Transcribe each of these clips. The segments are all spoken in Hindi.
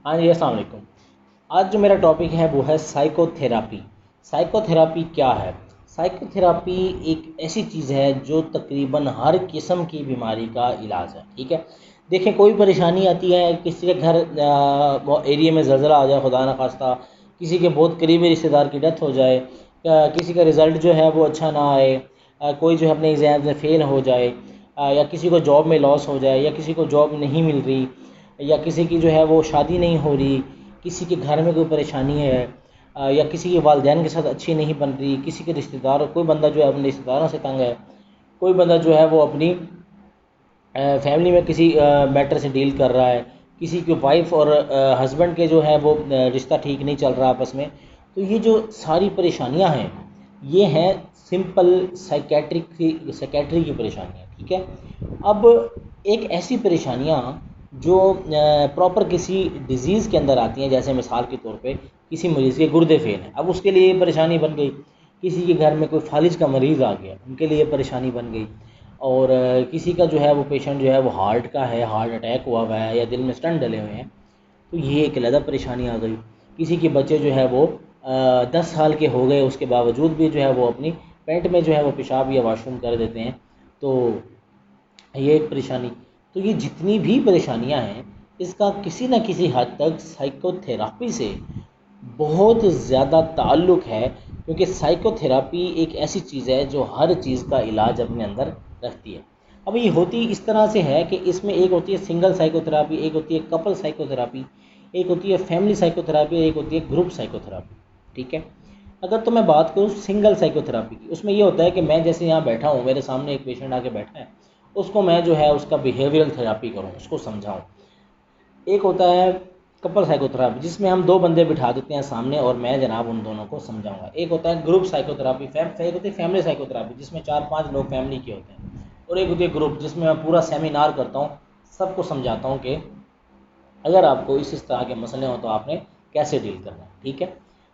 हाँ जी, अस्सलाम वालेकुम। आज जो मेरा टॉपिक है वो है साइकोथेरापी। साइकोथेरापी क्या है? साइकोथेरापी एक ऐसी चीज़ है जो तकरीबन हर किस्म की बीमारी का इलाज है। ठीक है, देखें, कोई परेशानी आती है, किसी के घर वो एरिया में ज़लज़ला आ जाए, खुदा न खास्ता, किसी के बहुत करीबी रिश्तेदार की डेथ हो जाए, किसी का रिज़ल्ट जो है वो अच्छा ना आए, कोई जो है अपने एग्ज़ाम में फ़ेल हो जाए, या किसी को जॉब में लॉस हो जाए, या किसी को जॉब नहीं मिल रही, या किसी की जो है वो शादी नहीं हो रही, किसी के घर में कोई परेशानी है, या किसी के वालिदैन के साथ अच्छी नहीं बन रही, किसी के रिश्तेदार, कोई बंदा जो है अपने रिश्तेदारों से तंग है, कोई बंदा जो है वो अपनी फैमिली में किसी मैटर से डील कर रहा है, किसी की वाइफ और हस्बैंड के जो है वो रिश्ता ठीक नहीं चल रहा आपस में। तो ये जो सारी परेशानियां हैं, ये हैं सिंपल साइकेट्री की परेशानियां। ठीक है, अब एक ऐसी परेशानियां जो प्रॉपर किसी डिज़ीज़ के अंदर आती हैं, जैसे मिसाल के तौर पे किसी मरीज़ के गुर्दे फेल हैं, अब उसके लिए ये परेशानी बन गई। किसी के घर में कोई फालिज का मरीज़ आ गया, उनके लिए परेशानी बन गई। और किसी का जो है वो पेशेंट जो है वो हार्ट का है, हार्ट अटैक हुआ है, या दिल में स्टंट डले हुए हैं, तो ये एक अलग परेशानी आ गई। किसी के बच्चे जो है वो 10 साल के हो गए, उसके बावजूद भी जो है वो अपनी पेट में जो है वो पेशाब या वाशरूम कर देते हैं, तो ये एक परेशानी। तो ये जितनी भी परेशानियां हैं, इसका किसी न किसी हद तक साइकोथेरापी से बहुत ज़्यादा ताल्लुक़ है, क्योंकि साइकोथेरापी एक ऐसी चीज़ है जो हर चीज़ का इलाज अपने अंदर रखती है। अब ये होती इस तरह से है कि इसमें एक होती है सिंगल साइकोथेरापी, एक होती है कपल साइकोथेरापी, एक होती है फैमिली साइकोथेरापी, एक होती है ग्रुप साइकोथेरापी। ठीक है, अगर तो मैं बात करूँ सिंगल साइकोथेरापी की, उसमें ये होता है कि मैं जैसे यहाँ बैठा हूँ, मेरे सामने एक पेशेंट आके बैठा है, उसको मैं जो है उसका बिहेवियरल थेरापी करूँ, उसको समझाऊँ। एक होता है कपल साइकोथेरापी, जिसमें हम दो बंदे बिठा देते हैं सामने और मैं जनाब उन दोनों को समझाऊंगा। एक होता है ग्रुप साइकोथेरापी, एक होती है फैमिली साइकोथेरापी, जिसमें 4-5 लोग फैमिली के होते हैं। और एक होती है ग्रुप, जिसमें मैं पूरा सेमिनार करता हूँ, सबको समझाता हूँ कि अगर आपको इस तरह के मसले हों तो आपने कैसे डील करना है। ठीक है,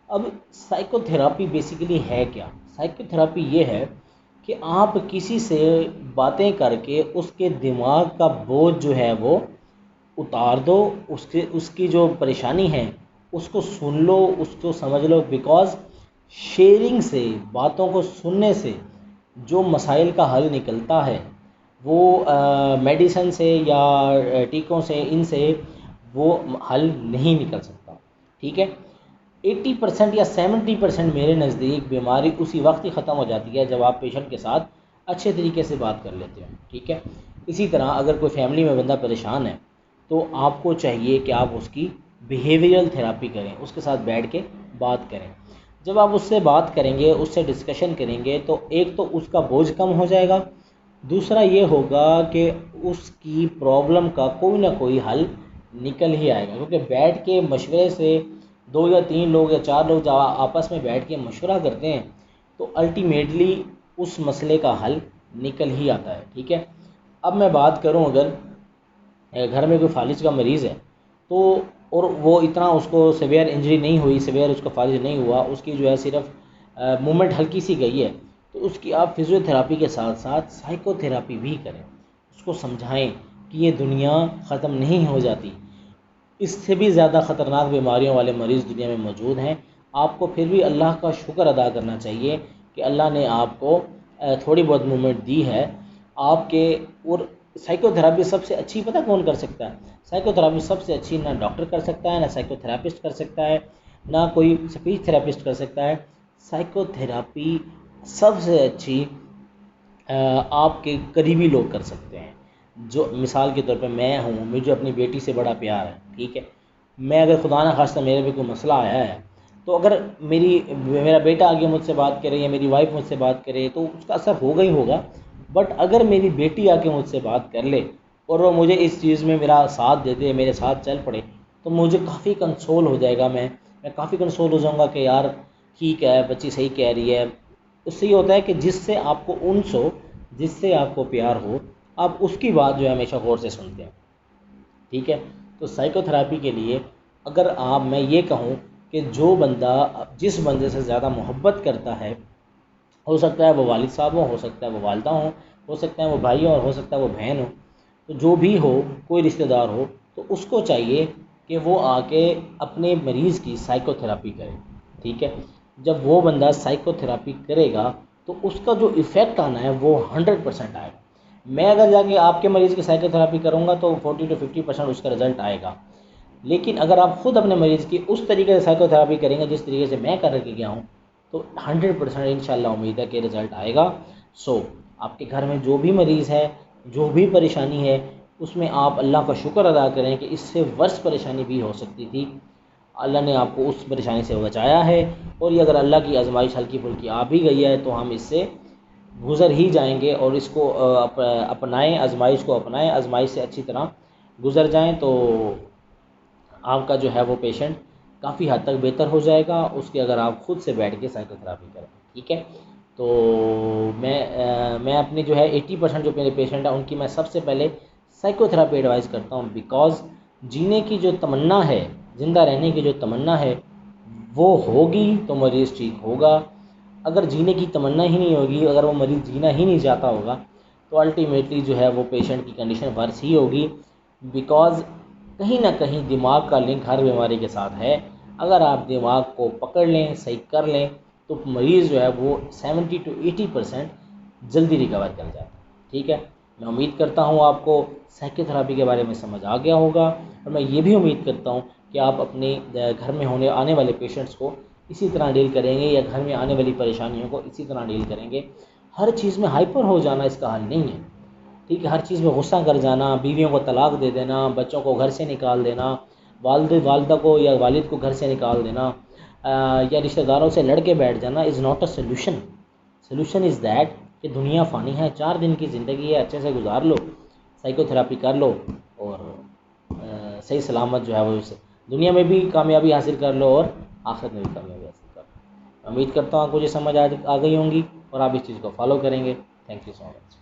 अब साइकोथेरापी बेसिकली है क्या? साइकोथेरापी ये है कि आप किसी से बातें करके उसके दिमाग का बोझ जो है वो उतार दो, उसके उसकी जो परेशानी है उसको सुन लो, उसको समझ लो। बिकॉज़ शेयरिंग से, बातों को सुनने से जो मसाइल का हल निकलता है वो मेडिसिन से या टीकों से, इनसे वो हल नहीं निकल सकता। ठीक है, 80% या 70% मेरे नज़दीक बीमारी उसी वक्त ही ख़त्म हो जाती है जब आप पेशेंट के साथ अच्छे तरीके से बात कर लेते हो। ठीक है, इसी तरह अगर कोई फैमिली में बंदा परेशान है तो आपको चाहिए कि आप उसकी बिहेवियरल थेरापी करें, उसके साथ बैठ के बात करें। जब आप उससे बात करेंगे, उससे डिस्कशन करेंगे, तो एक तो उसका बोझ कम हो जाएगा, दूसरा ये होगा कि उसकी प्रॉब्लम का कोई ना कोई हल निकल ही आएगा। क्योंकि बैठ के मशवरे से 2 या 3 लोग या 4 लोग जब आपस में बैठ के मशवरा करते हैं तो अल्टीमेटली उस मसले का हल निकल ही आता है। ठीक है, अब मैं बात करूं, अगर घर में कोई फालिज का मरीज़ है तो, और वो इतना उसको सीवियर इंजरी नहीं हुई, सीवियर उसका फालिज नहीं हुआ, उसकी जो है सिर्फ मूवमेंट हल्की सी गई है, तो उसकी आप फिजियोथेरापी के साथ साथ साइकोथेरापी भी करें। उसको समझाएं कि ये दुनिया ख़त्म नहीं हो जाती, इससे भी ज़्यादा ख़तरनाक बीमारियों वाले मरीज़ दुनिया में मौजूद हैं। आपको फिर भी अल्लाह का शुक्र अदा करना चाहिए कि अल्लाह ने आपको थोड़ी बहुत मूवमेंट दी है आपके। और साइकोथेरापी सबसे अच्छी पता कौन कर सकता है? साइकोथेरापी सबसे अच्छी ना डॉक्टर कर सकता है, ना साइकोथेरापिस्ट कर सकता है, ना कोई स्पीच थेरापिस्ट कर सकता है। साइकोथेरापी सबसे अच्छी आपके करीबी लोग कर सकते हैं। जो मिसाल के तौर पे मैं हूँ, मुझे अपनी बेटी से बड़ा प्यार है। ठीक है, मैं अगर खुदा ना खास्ता मेरे पे कोई मसला आया है, तो अगर मेरा बेटा आगे मुझसे बात करे या मेरी वाइफ मुझसे बात करे तो उसका असर होगा ही होगा। बट अगर मेरी बेटी आके मुझसे बात कर ले और वो मुझे इस चीज़ में मेरा साथ दे दे, मेरे साथ चल पड़े, तो मुझे काफ़ी कंसोल हो जाएगा। मैं काफ़ी कंसोल हो जाऊँगा कि यार ठीक है, बच्ची सही कह रही है। उससे ये होता है कि जिससे आपको उन्स हो, जिससे आपको प्यार हो, आप उसकी बात जो है हमेशा गौर से सुनते हैं। ठीक है, तो साइकोथेरापी के लिए अगर मैं ये कहूँ कि जो बंदा जिस बंदे से ज़्यादा मोहब्बत करता है, हो सकता है वो वालिद साहब हो सकता है वो वालदा हो सकता है वो भाई हो और हो सकता है वो बहन हो, तो जो भी हो, कोई रिश्तेदार हो, तो उसको चाहिए कि वो आके अपने मरीज़ की साइकोथेरापी करे। ठीक है, जब वो बंदा साइकोथेरापी करेगा तो उसका जो इफ़ेक्ट आना है वो 100% आएगा। मैं अगर जाके आपके मरीज़ की साइकोथेरापी करूँगा तो 40 to 50% उसका रिज़ल्ट आएगा, लेकिन अगर आप खुद अपने मरीज़ की उस तरीके से साइकोथेरापी करेंगे जिस तरीके से मैं कर के गया हूँ तो 100% इंशाल्लाह उम्मीद है कि रिज़ल्ट आएगा। सो आपके घर में जो भी मरीज़ है, जो भी परेशानी है, उसमें आप अल्लाह का शुक्र अदा करें कि इससे वर्ष परेशानी भी हो सकती थी, अल्लाह ने आपको उस परेशानी से बचाया है। और ये अगर अल्लाह की आजमाइश हल्की फुल्की आ भी गई है तो हम इससे गुज़र ही जाएंगे और इसको अपनाएं, आजमाइश को अपनाएं, आजमाइश से अच्छी तरह गुज़र जाएं तो आपका जो है वो पेशेंट काफ़ी हद तक बेहतर हो जाएगा उसके, अगर आप खुद से बैठ के साइकोथेरापी करें। ठीक है, तो मैं अपनी जो है 80% जो मेरे पेशेंट हैं उनकी मैं सबसे पहले साइकोथेरापी एडवाइस करता हूँ, बिकॉज़ जीने की जो तमन्ना है, ज़िंदा रहने की जो तमन्ना है वो होगी तो मरीज़ ठीक होगा। अगर जीने की तमन्ना ही नहीं होगी, अगर वो मरीज़ जीना ही नहीं चाहता होगा तो अल्टीमेटली जो है वो पेशेंट की कंडीशन वर्स ही होगी, बिकॉज़ कहीं ना कहीं दिमाग का लिंक हर बीमारी के साथ है। अगर आप दिमाग को पकड़ लें, सही कर लें तो मरीज़ जो है वो 70 to 80% जल्दी रिकवर कर जाता है। ठीक है, मैं उम्मीद करता हूँ आपको साइकोथेरापी के बारे में समझ आ गया होगा और मैं ये भी उम्मीद करता हूँ कि आप अपने घर में होने आने वाले पेशेंट्स को इसी तरह डील करेंगे या घर में आने वाली परेशानियों को इसी तरह डील करेंगे। हर चीज़ में हाइपर हो जाना इसका हल नहीं है। ठीक है, हर चीज़ में गुस्सा कर जाना, बीवियों को तलाक दे देना, बच्चों को घर से निकाल देना, वालदा को या वालिद को घर से निकाल देना, या रिश्तेदारों से लड़ के बैठ जाना is not a solution. Solution is that कि दुनिया फ़ानी है, 4 दिन की ज़िंदगी है, अच्छे से गुजार लो, साइकोथेरापी कर लो और सही सलामत जो है वो दुनिया में भी कामयाबी हासिल कर लो और आखिरत में भी कामयाबी हासिल कर लो। उम्मीद करता हूँ आपको ये समझ आ गई होंगी और आप इस चीज़ को फॉलो करेंगे। Thank you so much.